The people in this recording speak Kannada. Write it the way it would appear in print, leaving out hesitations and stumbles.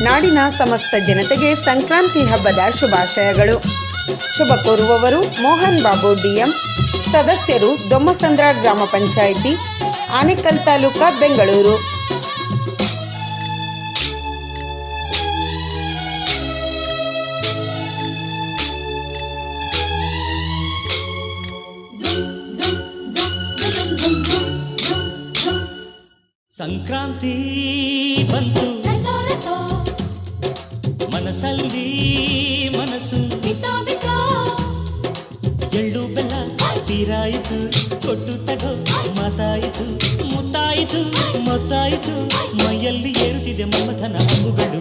ನಾಡಿನ ಸಮಸ್ತ ಜನತೆಗೆ ಸಂಕ್ರಾಂತಿ ಹಬ್ಬದ ಶುಭಾಶಯಗಳು. ಶುಭ ಕೋರುವವರು ಮೋಹನ್ ಬಾಬು ಡಿಎಂ, ಸದಸ್ಯರು ದೊಮ್ಮಸಂದ್ರ ಗ್ರಾಮ ಪಂಚಾಯಿತಿ, ಆನೇಕಲ್ ತಾಲೂಕಾ, ಬೆಂಗಳೂರು. ಸಂಕ್ರಾಂತಿ ಬಂತು ಮನಸ್ಸಲ್ಲಿ ಮನಸ್ಸು ಎಳ್ಳು ಬೆಲ್ಲ ತೀರಾಯಿತು, ಕೊಟ್ಟು ತಗೋ ಮಾತಾಯಿತು, ಮುತ್ತಾಯಿತು ಮೊತ್ತಾಯಿತು, ಮೈಯಲ್ಲಿ ಏರುತ್ತಿದೆ ಮಮಥನ ಅಂಬುಗಳು.